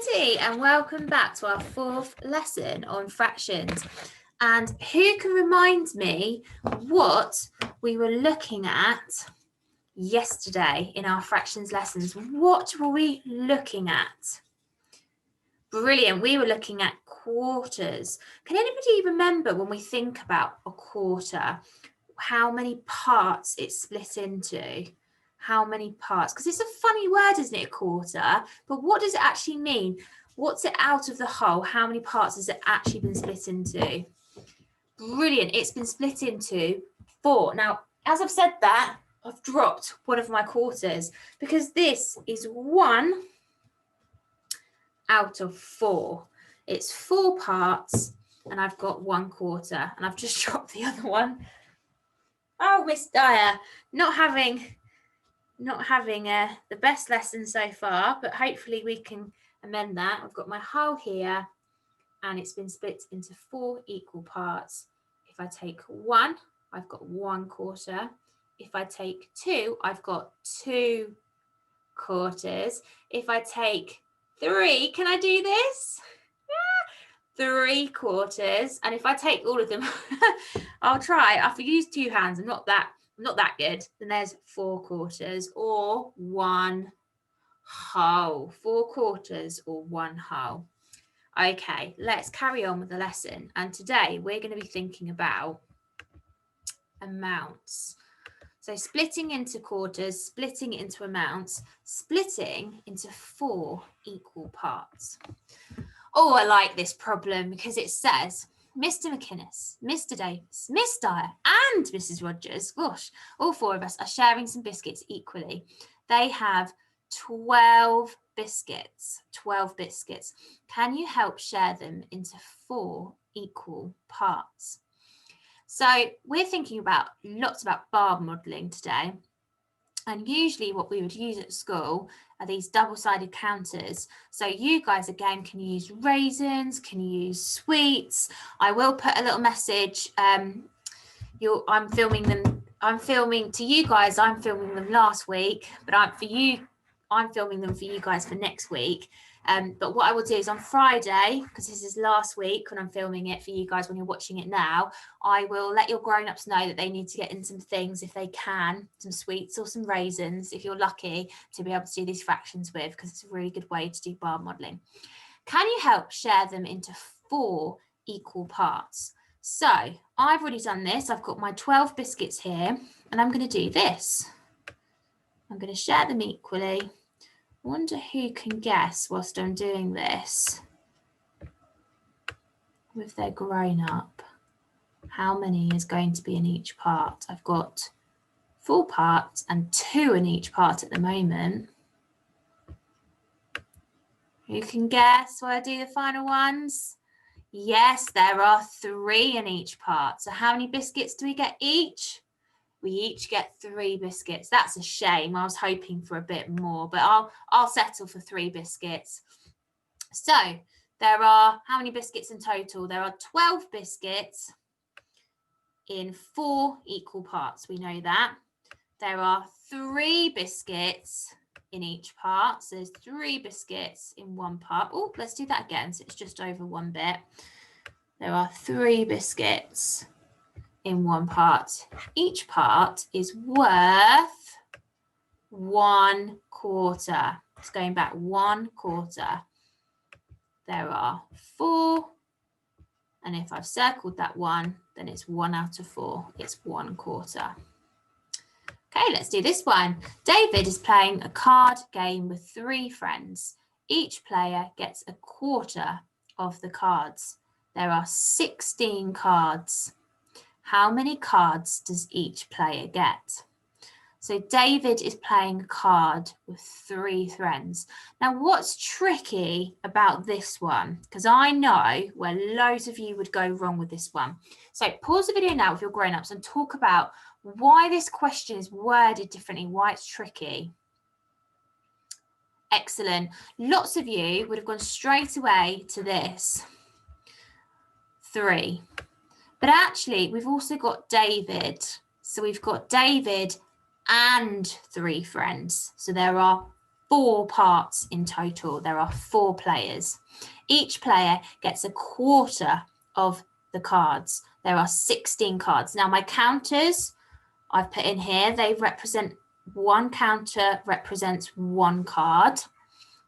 everybody, and welcome back to our fourth lesson on fractions. And who can remind me what we were looking at yesterday in our fractions lessons? What were we looking at? Brilliant. We were looking at quarters. Can anybody remember when we think about a quarter, how many parts it's split into? How many parts? Because it's a funny word, isn't it, a quarter? But what does it actually mean? What's it out of the whole? How many parts has it actually been split into? Brilliant. It's been split into 4. Now, as I've said that, I've dropped one of my quarters because this is 1 out of 4. It's 4 parts and I've got 1 quarter and I've just dropped the other one. Oh, Miss Dyer, not having the best lesson so far, but hopefully we can amend that. I've got my whole here and it's been split into 4 equal parts. If I take 1, I've got 1 quarter. If I take 2, I've got 2 quarters. If I take 3, can I do this? 3 quarters. And if I take all of them, I'll try. I've used 2 hands. I'm not that good. Then there's 4 quarters or 1 whole. 4 quarters or 1 whole. Okay, let's carry on with the lesson. And today we're going to be thinking about amounts. So splitting into quarters, splitting into amounts, splitting into 4 equal parts. Oh, I like this problem because it says Mr. McInnes, Mr. Davis, Miss Dyer and Mrs. Rogers, gosh, all 4 of us are sharing some biscuits equally. They have 12 biscuits, 12 biscuits. Can you help share them into 4 equal parts? So we're thinking about lots about bar modelling today. And usually what we would use at school are these double-sided counters. So you guys, again, can use raisins, can use sweets. I will put a little message. I'm filming them. I'm filming them last week, but I'm filming them for you guys for next week. But what I will do is on Friday, because this is last week when I'm filming it for you guys when you're watching it now, I will let your grown-ups know that they need to get in some things if they can, some sweets or some raisins, if you're lucky to be able to do these fractions with, because it's a really good way to do bar modelling. Can you help share them into 4 equal parts? So I've already done this. I've got my 12 biscuits here, and I'm going to do this. I'm going to share them equally. I wonder who can guess whilst I'm doing this, if they're grown up, how many is going to be in each part. I've got 4 parts and 2 in each part at the moment. Who can guess while I do the final ones? Yes, there are 3 in each part. So how many biscuits do we get each? We each get 3 biscuits. That's a shame. I was hoping for a bit more, but I'll settle for 3 biscuits. So there are, how many biscuits in total? There are 12 biscuits in 4 equal parts. We know that. There are 3 biscuits in each part. So there's 3 biscuits in 1 part. Oh, let's do that again. So it's just over 1 bit. There are 3 biscuits in 1 part. Each part is worth 1 quarter. It's going back 1 quarter. There are 4. And if I've circled that 1, then it's 1 out of 4. It's 1 quarter. Okay, let's do this one. David is playing a card game with 3 friends. Each player gets a quarter of the cards. There are 16 cards. How many cards does each player get? So David is playing a card with 3 friends. Now, what's tricky about this one? Because I know where loads of you would go wrong with this one. So pause the video now with your grown-ups and talk about why this question is worded differently, why it's tricky. Excellent. Lots of you would have gone straight away to this. 3. But actually, we've also got David. So we've got David and 3 friends. So there are 4 parts in total. There are 4 players. Each player gets a quarter of the cards. There are 16 cards. Now my counters I've put in here, they represent, one counter represents 1 card.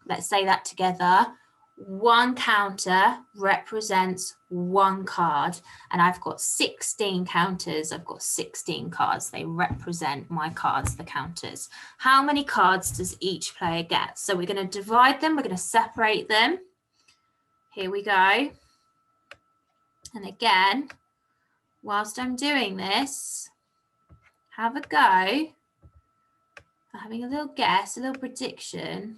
Let's say that together. 1 counter represents 1 card, and I've got 16 counters. I've got 16 cards. They represent my cards, the counters. How many cards does each player get? So we're going to divide them. We're going to separate them. Here we go. And again, whilst I'm doing this, have a go. Having a little guess, a little prediction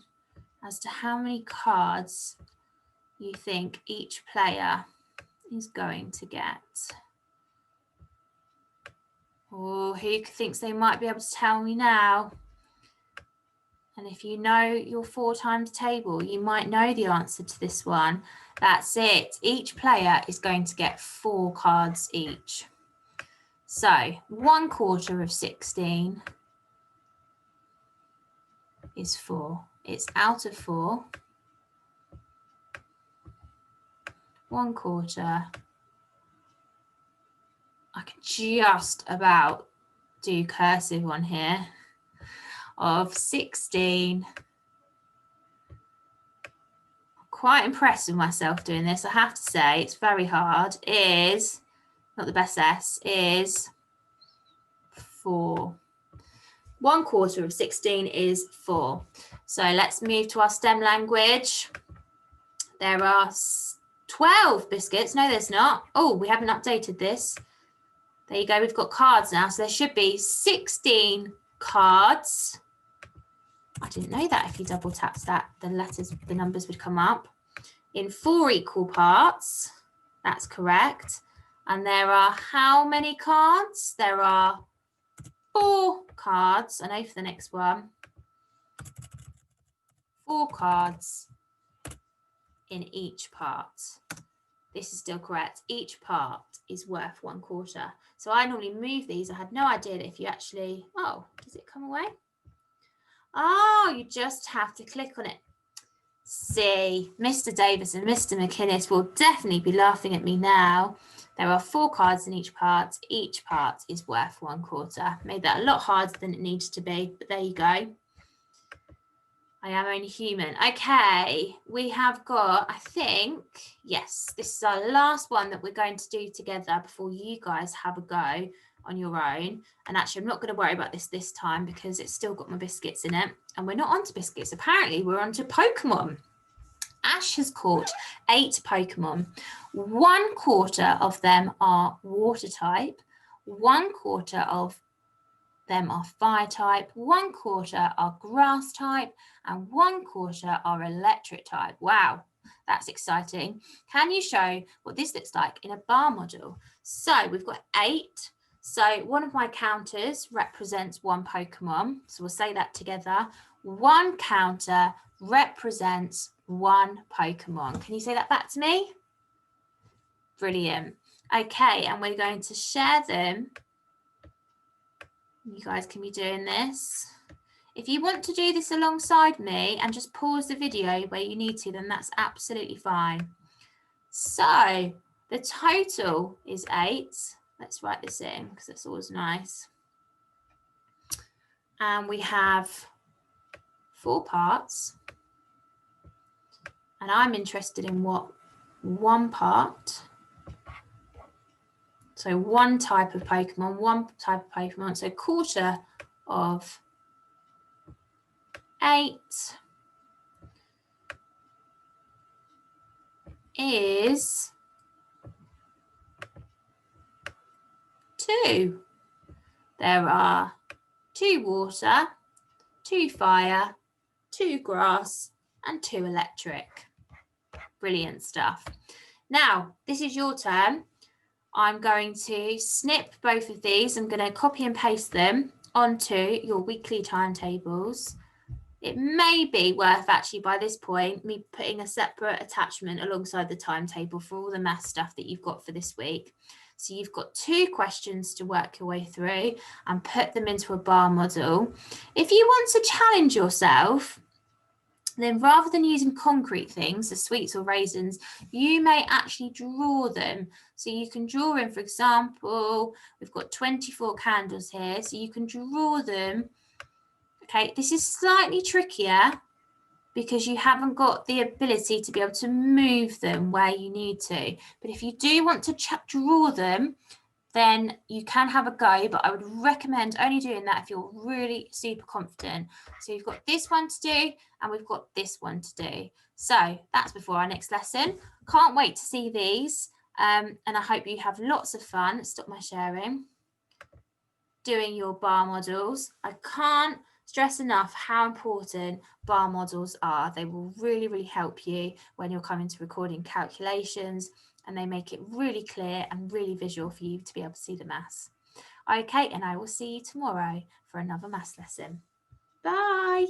as to how many cards you think each player is going to get. Or who thinks they might be able to tell me now? And if you know your 4 times table, you might know the answer to this one. That's it. Each player is going to get 4 cards each. So 1 quarter of 16 is 4. It's out of 4. 1 quarter. I can just about do cursive on here. Of 16. I'm quite impressed with myself doing this. I have to say, it's very hard. Is, not the best S, is 4. 1 quarter of 16 is 4. So let's move to our STEM language. There are 12 biscuits. No, there's not. Oh, we haven't updated this. There you go. We've got cards now. So there should be 16 cards. I didn't know that if you double tapped that, the numbers would come up. In 4 equal parts. That's correct. And there are how many cards? There are 4 cards. I know for the next one. 4 cards in each part. This is still correct. Each part is worth 1 quarter. So I normally move these. I had no idea that if you actually, oh, does it come away? Oh, you just have to click on it. See, Mr. Davis and Mr. McInnes will definitely be laughing at me now. There are 4 cards in each part. Each part is worth 1 quarter. Made that a lot harder than it needs to be, but there you go. I am only human. Okay, we have got, I think, yes, this is our last one that we're going to do together before you guys have a go on your own. And actually, I'm not going to worry about this time because it's still got my biscuits in it. And we're not onto biscuits. Apparently, we're onto Pokemon. Ash has caught 8 Pokemon. 1 quarter of them are water type. 1 quarter of them are fire type. 1 quarter are grass type. And 1 quarter are electric type. Wow, that's exciting. Can you show what this looks like in a bar model? So we've got 8. So one of my counters represents 1 Pokemon. So we'll say that together. 1 counter represents 1 Pokemon. Can you say that back to me? Brilliant. Okay, and we're going to share them. You guys can be doing this. If you want to do this alongside me and just pause the video where you need to, then that's absolutely fine. So the total is 8. Let's write this in because it's always nice. And we have 4 parts. And I'm interested in what 1 part. So 1 type of Pokemon, 1 type of Pokemon. So quarter of 8 is 2. There are 2 water, 2 fire, 2 grass, and 2 electric. Brilliant stuff. Now, this is your turn. I'm going to snip both of these. I'm going to copy and paste them onto your weekly timetables. It may be worth actually by this point me putting a separate attachment alongside the timetable for all the math stuff that you've got for this week. So you've got 2 questions to work your way through and put them into a bar model. If you want to challenge yourself, Then rather than using concrete things, the sweets or raisins, you may actually draw them. So you can draw in, for example, we've got 24 candles here, so you can draw them. Okay, this is slightly trickier because you haven't got the ability to be able to move them where you need to. But if you do want to draw them, then you can have a go, but I would recommend only doing that if you're really super confident. So you've got this one to do, and we've got this one to do. So that's before our next lesson. Can't wait to see these, and I hope you have lots of fun. Stop my sharing. Doing your bar models. I can't stress enough how important bar models are. They will really, really help you when you're coming to recording calculations, and they make it really clear and really visual for you to be able to see the maths. Okay, and I will see you tomorrow for another maths lesson. Bye.